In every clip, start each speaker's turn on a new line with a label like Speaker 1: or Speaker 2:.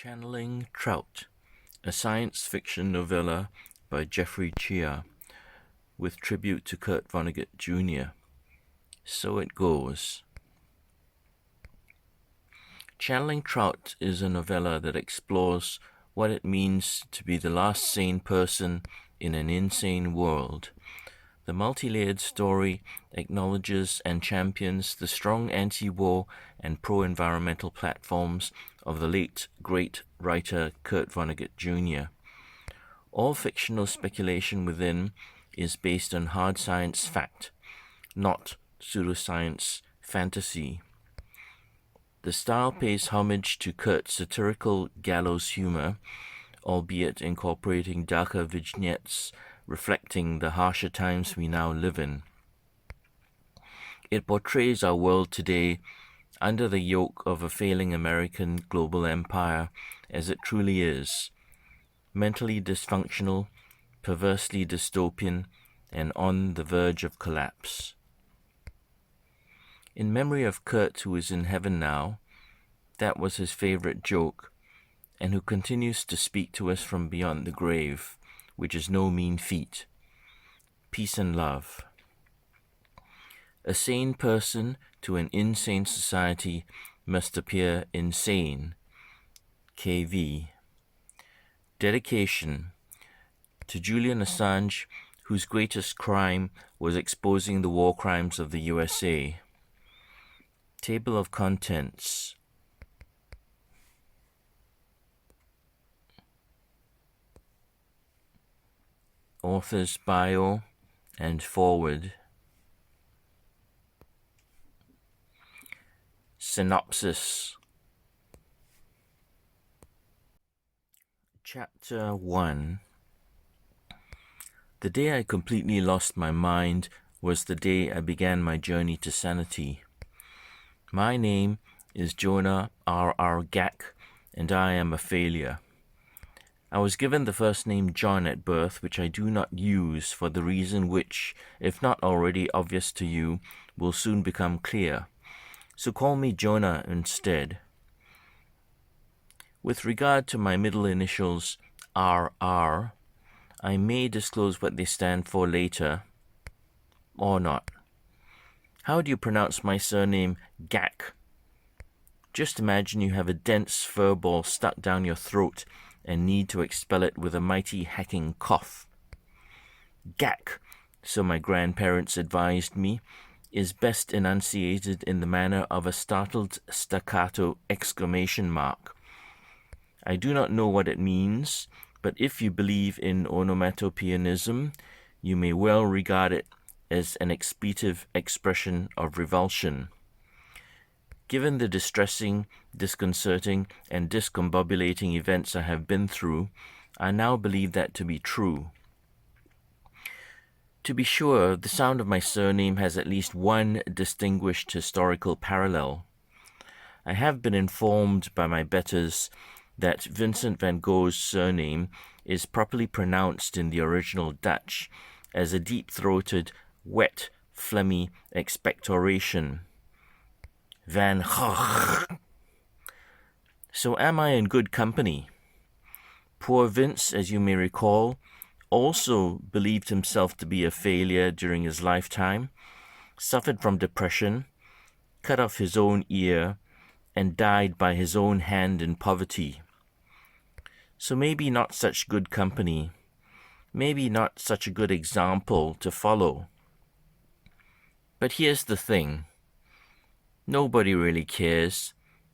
Speaker 1: Channeling Trout, a science fiction novella by Jeffrey Chia, with tribute to Kurt Vonnegut Jr. So it goes. Channeling Trout is a novella that explores what it means to be the last sane person in an insane world. The multi-layered story acknowledges and champions the strong anti-war and pro-environmental platforms of the late great writer Kurt Vonnegut Jr. All fictional speculation within is based on hard science fact, not pseudoscience fantasy. The style pays homage to Kurt's satirical gallows humor, albeit incorporating darker vignettes reflecting the harsher times we now live in. It portrays our world today under the yoke of a failing American global empire as it truly is, mentally dysfunctional, perversely dystopian, and on the verge of collapse. In memory of Kurt, who is in heaven now, that was his favorite joke, and who continues to speak to us from beyond the grave, which is no mean feat. Peace and love. A sane person to an insane society must appear insane. KV. Dedication to Julian Assange, whose greatest crime was exposing the war crimes of the USA. Table of contents. Author's bio and forward. Synopsis. Chapter 1. The day I completely lost my mind was the day I began my journey to sanity. My name is Jonah R. Gakk, and I am a failure. I was given the first name John at birth, which I do not use for the reason which, if not already obvious to you, will soon become clear. So call me Jonah instead. With regard to my middle initials, RR, I may disclose what they stand for later, or not. How do you pronounce my surname, Gakk? Just imagine you have a dense fur ball stuck down your throat and need to expel it with a mighty hacking cough. Gakk, so my grandparents advised me, is best enunciated in the manner of a startled staccato exclamation mark. I do not know what it means, but if you believe in onomatopoeianism, you may well regard it as an expletive expression of revulsion. Given the distressing, disconcerting, and discombobulating events I have been through, I now believe that to be true. To be sure, the sound of my surname has at least one distinguished historical parallel. I have been informed by my betters that Vincent van Gogh's surname is properly pronounced in the original Dutch as a deep-throated, wet, phlegmy expectoration. Van Gogh. So am I in good company? Poor Vince, as you may recall, also believed himself to be a failure during his lifetime, suffered from depression, cut off his own ear, and died by his own hand in poverty. So maybe not such good company, maybe not such a good example to follow. But here's the thing. Nobody really cares,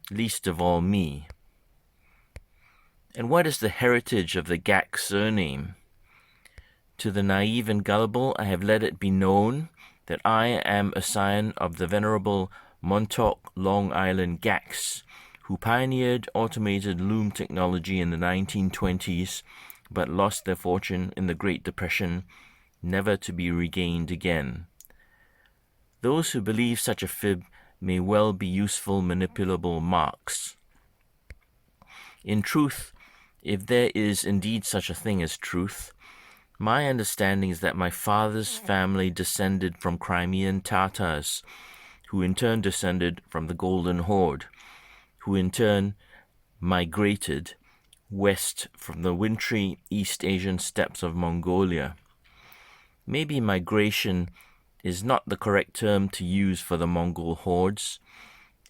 Speaker 1: least of all me. And what is the heritage of the Gakk surname? To the naive and gullible, I have let it be known that I am a scion of the venerable Montauk, Long Island Gakks, who pioneered automated loom technology in the 1920s, but lost their fortune in the Great Depression, never to be regained again. Those who believe such a fib may well be useful manipulable marks. In truth, if there is indeed such a thing as truth, my understanding is that my father's family descended from Crimean Tatars, who in turn descended from the Golden Horde, who in turn migrated west from the wintry East Asian steppes of Mongolia. Maybe migration is not the correct term to use for the Mongol hordes,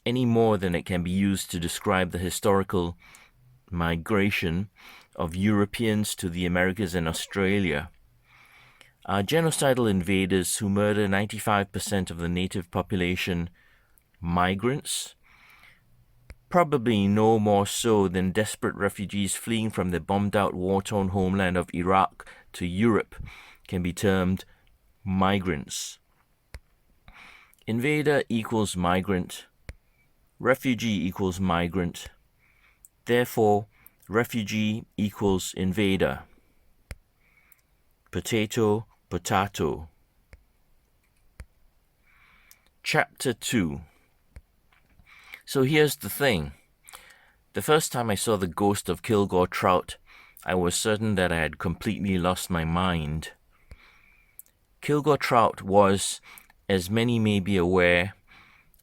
Speaker 1: any more than it can be used to describe the historical migration of Europeans to the Americas and Australia. Are genocidal invaders who murder 95% of the native population migrants? Probably no more so than desperate refugees fleeing from the bombed-out war-torn homeland of Iraq to Europe can be termed migrants. Invader equals migrant. Refugee equals migrant. Therefore, refugee equals invader. Potato, potato. Chapter 2. So here's the thing. The first time I saw the ghost of Kilgore Trout, I was certain that I had completely lost my mind. Kilgore Trout was, as many may be aware,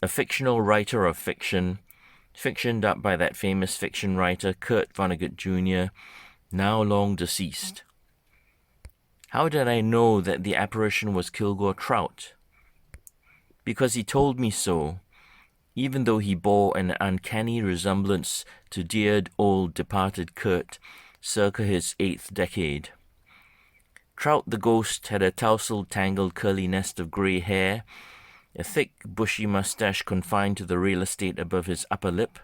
Speaker 1: a fictional writer of fiction, fictioned up by that famous fiction writer Kurt Vonnegut Jr., now long deceased. How did I know that the apparition was Kilgore Trout? Because he told me so, even though he bore an uncanny resemblance to dear old departed Kurt circa his 8th decade. Trout the ghost had a tousled, tangled, curly nest of grey hair, a thick, bushy mustache confined to the real estate above his upper lip,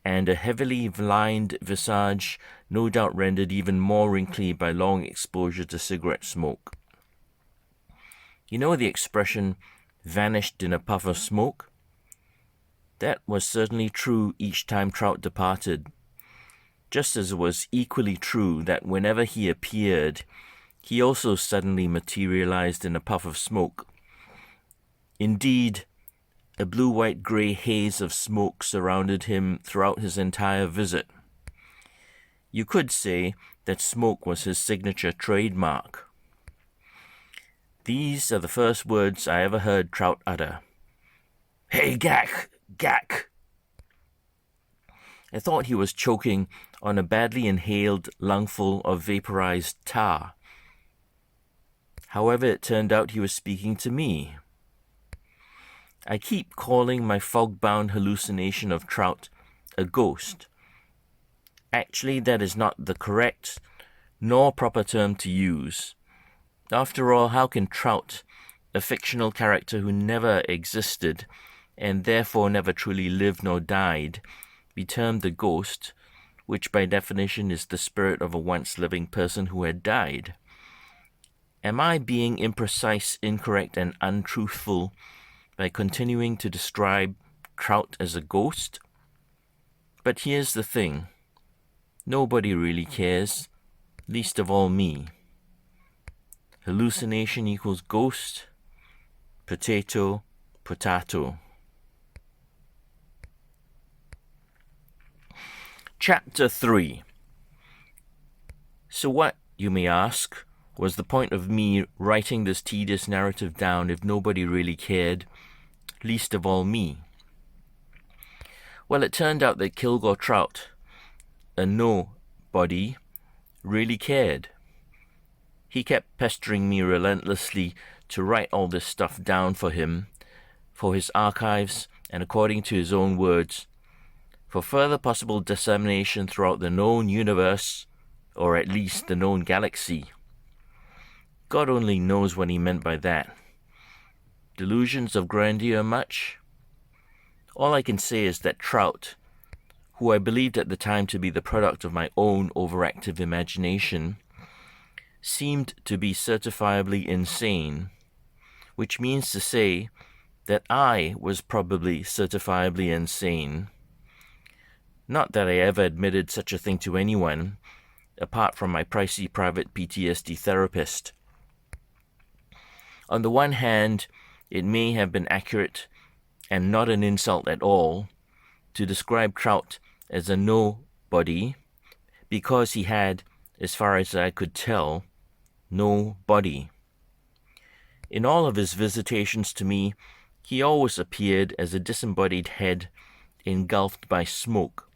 Speaker 1: and a heavily lined visage no doubt rendered even more wrinkly by long exposure to cigarette smoke. You know the expression, vanished in a puff of smoke? That was certainly true each time Trout departed, just as it was equally true that whenever he appeared, he also suddenly materialized in a puff of smoke. Indeed, a blue-white-grey haze of smoke surrounded him throughout his entire visit. You could say that smoke was his signature trademark. These are the first words I ever heard Trout utter. "Hey, Gakk! Gakk!" I thought he was choking on a badly inhaled lungful of vaporized tar. However, it turned out he was speaking to me. I keep calling my fog-bound hallucination of Trout a ghost. Actually, that is not the correct nor proper term to use. After all, how can Trout, a fictional character who never existed and therefore never truly lived nor died, be termed a ghost, which by definition is the spirit of a once-living person who had died? Am I being imprecise, incorrect, and untruthful by continuing to describe Trout as a ghost? But here's the thing. Nobody really cares, least of all me. Hallucination equals ghost, potato, potato. Chapter 3. So what, you may ask, was the point of me writing this tedious narrative down if nobody really cared, least of all me? Well, it turned out that Kilgore Trout, a nobody, really cared. He kept pestering me relentlessly to write all this stuff down for him, for his archives, and according to his own words, for further possible dissemination throughout the known universe, or at least the known galaxy. God only knows what he meant by that. Delusions of grandeur much? All I can say is that Trout, who I believed at the time to be the product of my own overactive imagination, seemed to be certifiably insane, which means to say that I was probably certifiably insane. Not that I ever admitted such a thing to anyone, apart from my pricey private PTSD therapist. On the one hand, it may have been accurate, and not an insult at all, to describe Trout as a nobody, because he had, as far as I could tell, no body. In all of his visitations to me, he always appeared as a disembodied head engulfed by smoke,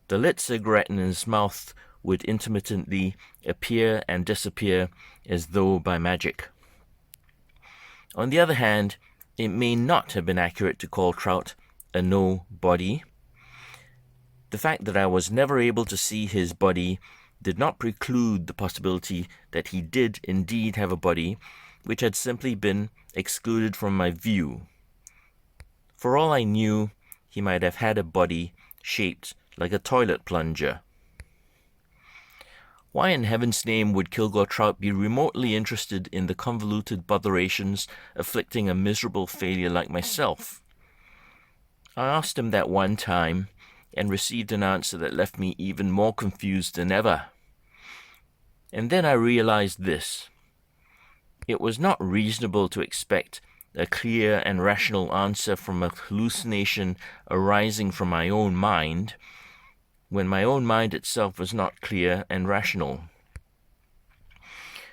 Speaker 1: The lit cigarette in his mouth would intermittently appear and disappear as though by magic. On the other hand, it may not have been accurate to call Trout a no-body. The fact that I was never able to see his body did not preclude the possibility that he did indeed have a body, which had simply been excluded from my view. For all I knew, he might have had a body shaped like a toilet plunger. Why in heaven's name would Kilgore Trout be remotely interested in the convoluted botherations afflicting a miserable failure like myself? I asked him that one time, and received an answer that left me even more confused than ever. And then I realized this. It was not reasonable to expect a clear and rational answer from a hallucination arising from my own mind, when my own mind itself was not clear and rational.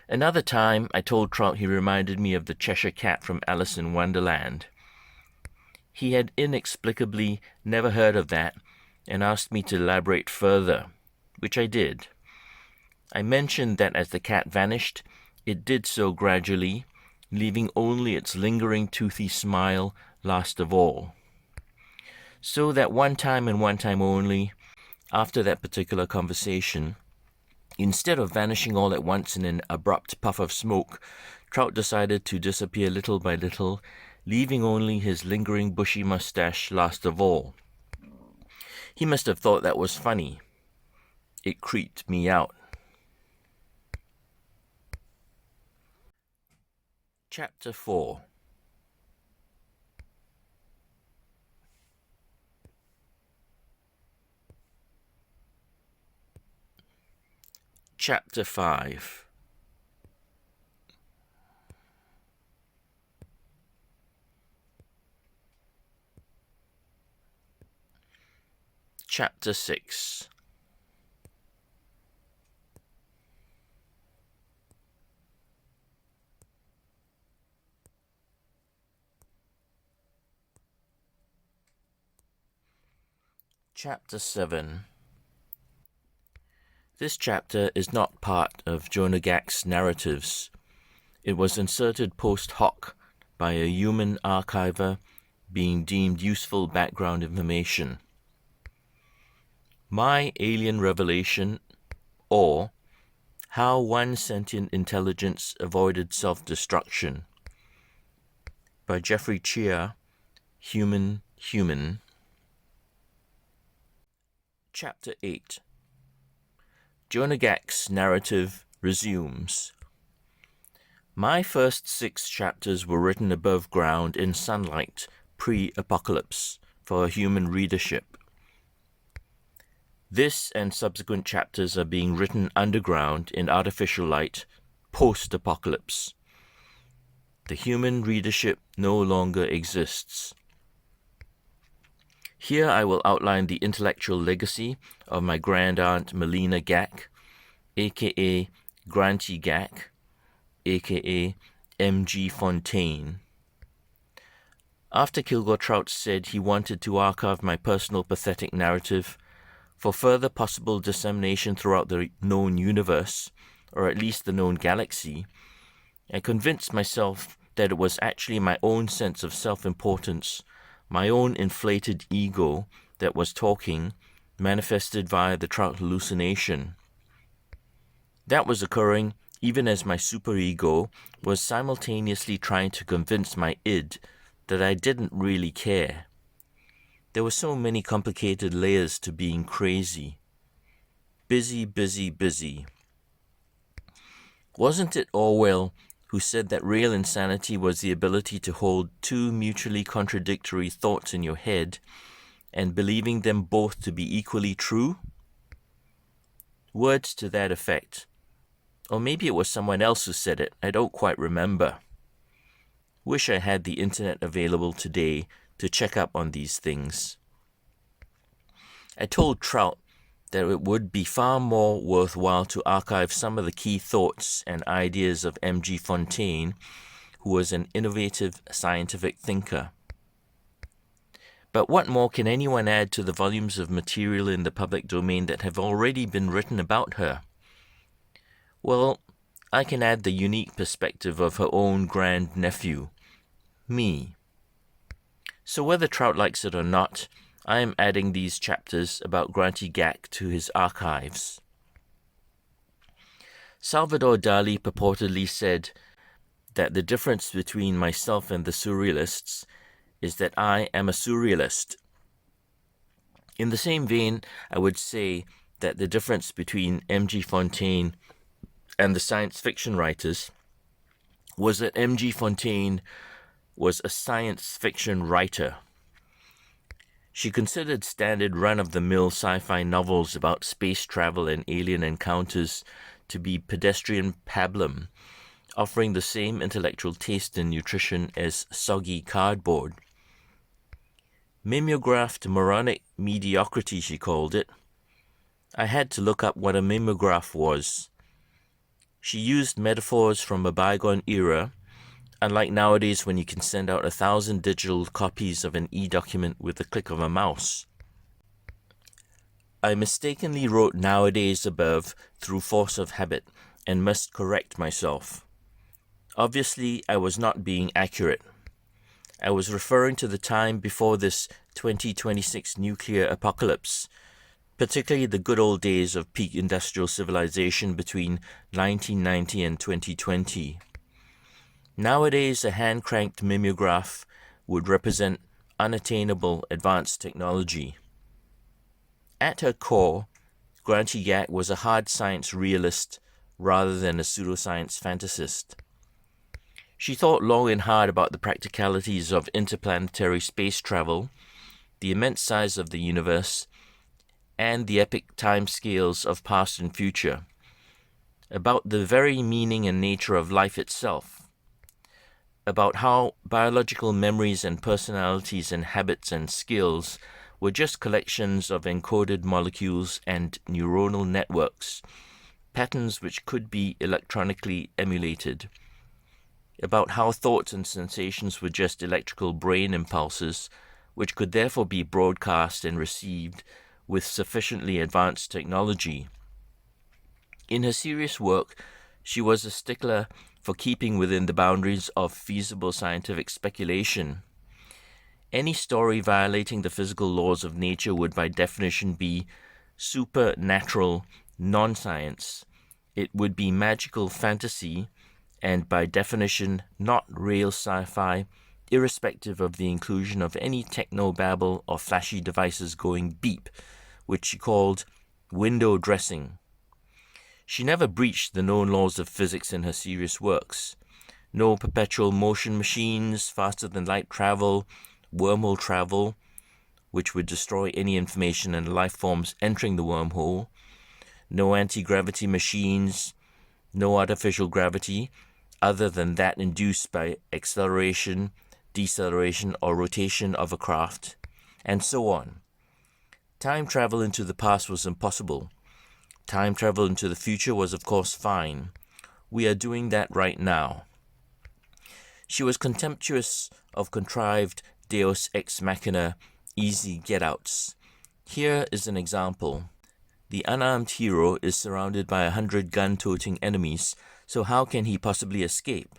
Speaker 1: Another time, I told Trout he reminded me of the Cheshire Cat from Alice in Wonderland. He had inexplicably never heard of that, and asked me to elaborate further, which I did. I mentioned that as the cat vanished, it did so gradually, leaving only its lingering toothy smile last of all. So that one time and one time only, after that particular conversation, instead of vanishing all at once in an abrupt puff of smoke, Trout decided to disappear little by little, leaving only his lingering bushy mustache last of all. He must have thought that was funny. It creeped me out. Chapter 4. Chapter 5. Chapter 6. Chapter 7. This chapter is not part of Jonah Gakk's narratives. It was inserted post hoc by a human archiver, being deemed useful background information. My Alien Revelation, or How One Sentient Intelligence Avoided Self-Destruction, by Jeffrey Chia, Human. Chapter 8. Jonah Gakk's narrative resumes. My first 6 chapters were written above ground in sunlight, pre-apocalypse, for a human readership. This and subsequent chapters are being written underground in artificial light, post-apocalypse. The human readership no longer exists. Here I will outline the intellectual legacy of my grand-aunt Melina Gakk, a.k.a. Granty Gakk, a.k.a. M.G. Fontaine. After Kilgore Trout said he wanted to archive my personal pathetic narrative for further possible dissemination throughout the known universe, or at least the known galaxy, I convinced myself that it was actually my own sense of self-importance, my own inflated ego, that was talking, manifested via the Trout hallucination. That was occurring even as my superego was simultaneously trying to convince my id that I didn't really care. There were so many complicated layers to being crazy. Busy. Wasn't it Orwell who said that real insanity was the ability to hold 2 mutually contradictory thoughts in your head and believing them both to be equally true? Words to that effect. Or maybe it was someone else who said it, I don't quite remember. Wish I had the internet available today to check up on these things. I told Trout that it would be far more worthwhile to archive some of the key thoughts and ideas of M.G. Fontaine, who was an innovative scientific thinker. But what more can anyone add to the volumes of material in the public domain that have already been written about her? Well, I can add the unique perspective of her own grandnephew, me. So whether Trout likes it or not, I am adding these chapters about Grantee Gakk to his archives. Salvador Dali purportedly said that the difference between myself and the surrealists is that I am a surrealist. In the same vein, I would say that the difference between M.G. Fontaine and the science fiction writers was that M.G. Fontaine was a science fiction writer. She considered standard run-of-the-mill sci-fi novels about space travel and alien encounters to be pedestrian pablum, offering the same intellectual taste and nutrition as soggy cardboard. Mimeographed moronic mediocrity, she called it. I had to look up what a mimeograph was. She used metaphors from a bygone era, unlike nowadays when you can send out 1,000 digital copies of an e-document with the click of a mouse. I mistakenly wrote nowadays above through force of habit and must correct myself. Obviously, I was not being accurate. I was referring to the time before this 2026 nuclear apocalypse, particularly the good old days of peak industrial civilization between 1990 and 2020. Nowadays, a hand-cranked mimeograph would represent unattainable advanced technology. At her core, Grantee Gakk was a hard science realist rather than a pseudoscience fantasist. She thought long and hard about the practicalities of interplanetary space travel, the immense size of the universe, and the epic timescales of past and future, about the very meaning and nature of life itself, about how biological memories and personalities and habits and skills were just collections of encoded molecules and neuronal networks, patterns which could be electronically emulated, about how thoughts and sensations were just electrical brain impulses, which could therefore be broadcast and received with sufficiently advanced technology. In her serious work, she was a stickler for keeping within the boundaries of feasible scientific speculation. Any story violating the physical laws of nature would by definition be supernatural non-science. It would be magical fantasy, and by definition not real sci-fi, irrespective of the inclusion of any techno-babble or flashy devices going beep, which she called window dressing. She never breached the known laws of physics in her serious works. No perpetual motion machines, faster than light travel, wormhole travel, which would destroy any information and life forms entering the wormhole, no anti-gravity machines, no artificial gravity, other than that induced by acceleration, deceleration, or rotation of a craft, and so on. Time travel into the past was impossible. Time travel into the future was, of course, fine. We are doing that right now. She was contemptuous of contrived deus ex machina, easy get-outs. Here is an example. The unarmed hero is surrounded by 100 gun-toting enemies, so how can he possibly escape?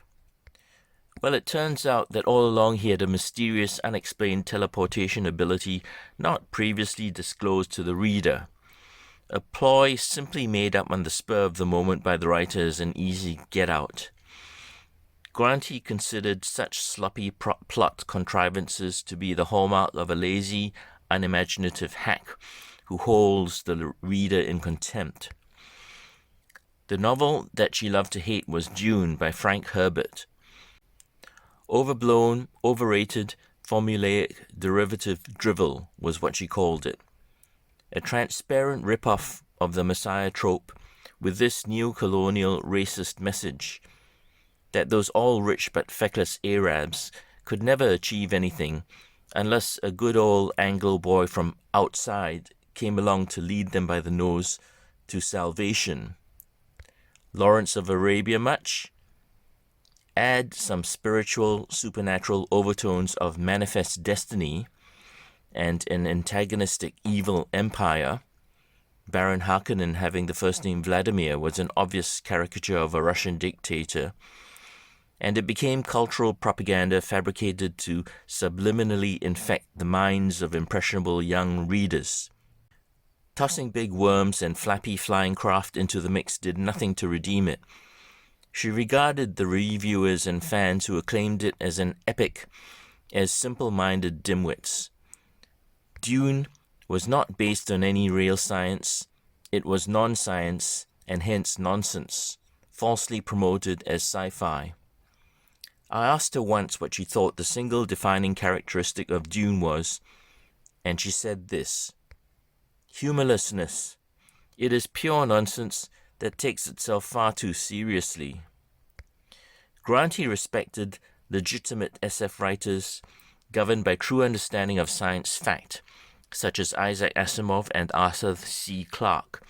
Speaker 1: Well, it turns out that all along he had a mysterious, unexplained teleportation ability not previously disclosed to the reader. A ploy simply made up on the spur of the moment by the writer as an easy get-out. Grantee considered such sloppy plot contrivances to be the hallmark of a lazy, unimaginative hack who holds the reader in contempt. The novel that she loved to hate was Dune by Frank Herbert. Overblown, overrated, formulaic, derivative drivel was what she called it. A transparent rip-off of the Messiah trope with this neo-colonial racist message that those all-rich but feckless Arabs could never achieve anything unless a good old Anglo boy from outside came along to lead them by the nose to salvation. Lawrence of Arabia much? Add some spiritual, supernatural overtones of manifest destiny, and an antagonistic evil empire. Baron Harkonnen having the first name Vladimir was an obvious caricature of a Russian dictator, and it became cultural propaganda fabricated to subliminally infect the minds of impressionable young readers. Tossing big worms and flappy flying craft into the mix did nothing to redeem it. She regarded the reviewers and fans who acclaimed it as an epic as simple-minded dimwits. Dune was not based on any real science. It was non-science, and hence nonsense, falsely promoted as sci-fi. I asked her once what she thought the single defining characteristic of Dune was, and she said this: humorlessness. It is pure nonsense that takes itself far too seriously. Granty respected legitimate SF writers governed by true understanding of science fact, such as Isaac Asimov and Arthur C. Clarke,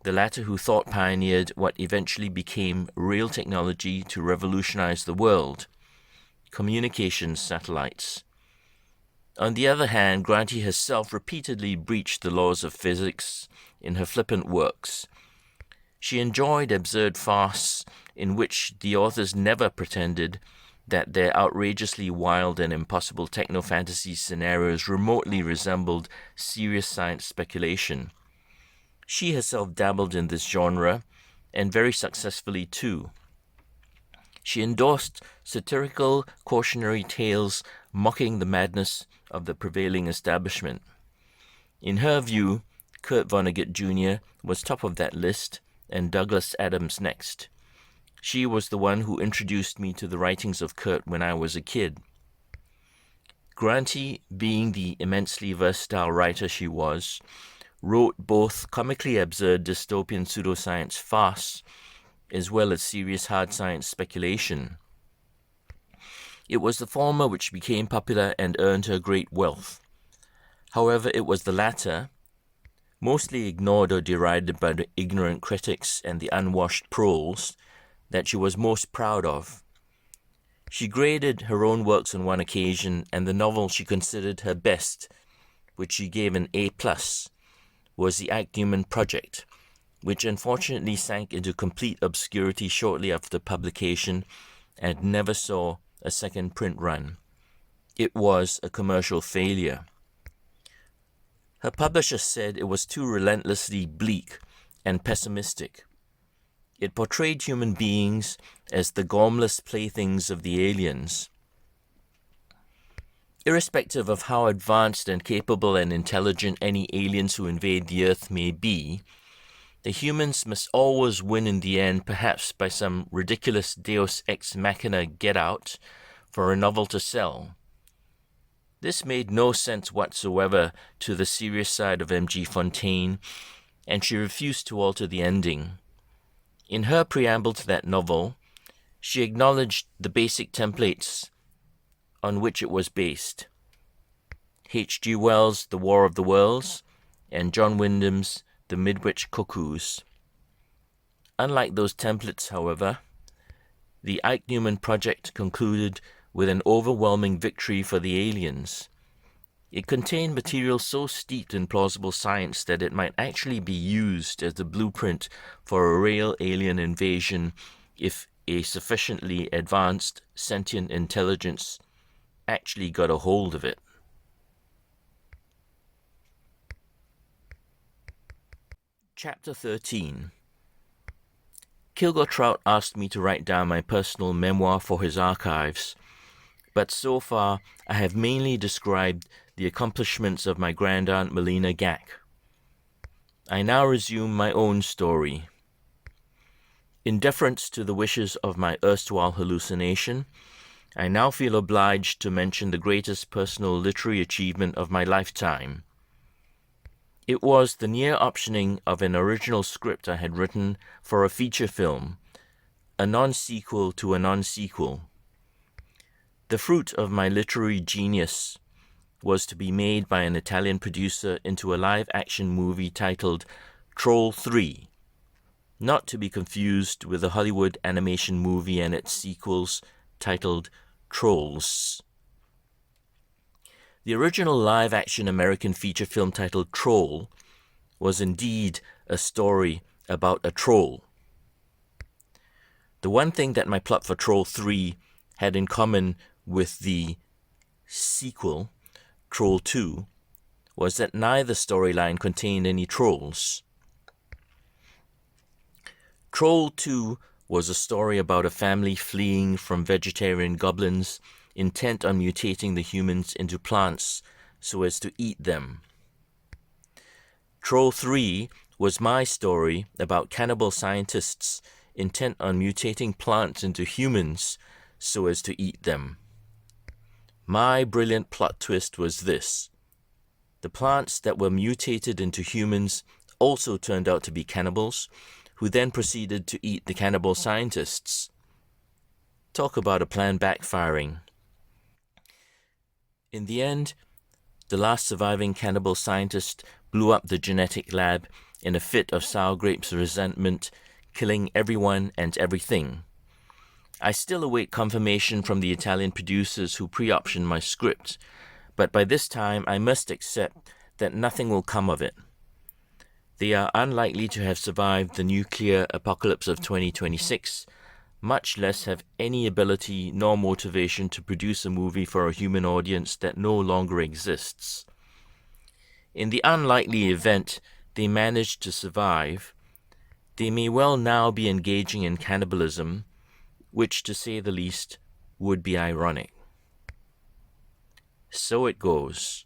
Speaker 1: the latter who thought pioneered what eventually became real technology to revolutionize the world, communications satellites. On the other hand, Granty herself repeatedly breached the laws of physics in her flippant works. She enjoyed absurd farce in which the authors never pretended that their outrageously wild and impossible techno-fantasy scenarios remotely resembled serious science speculation. She herself dabbled in this genre, and very successfully too. She endorsed satirical cautionary tales mocking the madness of the prevailing establishment. In her view, Kurt Vonnegut Jr. was top of that list, and Douglas Adams next. She was the one who introduced me to the writings of Kurt when I was a kid. Granty, being the immensely versatile writer she was, wrote both comically absurd dystopian pseudoscience farce as well as serious hard science speculation. It was the former which became popular and earned her great wealth. However, it was the latter, mostly ignored or derided by the ignorant critics and the unwashed proles, that she was most proud of. She graded her own works on one occasion, and the novel she considered her best, which she gave an A+, was The Ichneumon Project, which unfortunately sank into complete obscurity shortly after publication and never saw a second print run. It was a commercial failure. Her publisher said it was too relentlessly bleak and pessimistic. It portrayed human beings as the gormless playthings of the aliens. Irrespective of how advanced and capable and intelligent any aliens who invade the Earth may be, the humans must always win in the end, perhaps by some ridiculous deus ex machina get-out for a novel to sell. This made no sense whatsoever to the serious side of M.G. Fontaine, and she refused to alter the ending. In her preamble to that novel, she acknowledged the basic templates on which it was based: H.G. Wells' The War of the Worlds and John Wyndham's The Midwich Cuckoos. Unlike those templates, however, the Ichneumon Project concluded with an overwhelming victory for the aliens. It contained material so steeped in plausible science that it might actually be used as the blueprint for a real alien invasion if a sufficiently advanced sentient intelligence actually got a hold of it. Chapter 13. Kilgore Trout asked me to write down my personal memoir for his archives, but so far I have mainly described the accomplishments of my grandaunt Melina Gakk. I now resume my own story. In deference to the wishes of my erstwhile hallucination, I now feel obliged to mention the greatest personal literary achievement of my lifetime. It was the near optioning of an original script I had written for a feature film, a non-sequel to a non-sequel. The fruit of my literary genius was to be made by an Italian producer into a live-action movie titled Troll 3, not to be confused with the Hollywood animation movie and its sequels titled Trolls. The original live-action American feature film titled Troll was indeed a story about a troll. The one thing that my plot for Troll 3 had in common with the sequel, Troll 2, was that neither storyline contained any trolls. Troll 2 was a story about a family fleeing from vegetarian goblins intent on mutating the humans into plants so as to eat them. Troll 3 was my story about cannibal scientists intent on mutating plants into humans so as to eat them. My brilliant plot twist was this: the plants that were mutated into humans also turned out to be cannibals, who then proceeded to eat the cannibal scientists. Talk about a plan backfiring. In the end, the last surviving cannibal scientist blew up the genetic lab in a fit of sour grapes resentment, killing everyone and everything. I still await confirmation from the Italian producers who pre-optioned my script, but by this time I must accept that nothing will come of it. They are unlikely to have survived the nuclear apocalypse of 2026, much less have any ability nor motivation to produce a movie for a human audience that no longer exists. In the unlikely event they managed to survive, they may well now be engaging in cannibalism, which, to say the least, would be ironic. So it goes.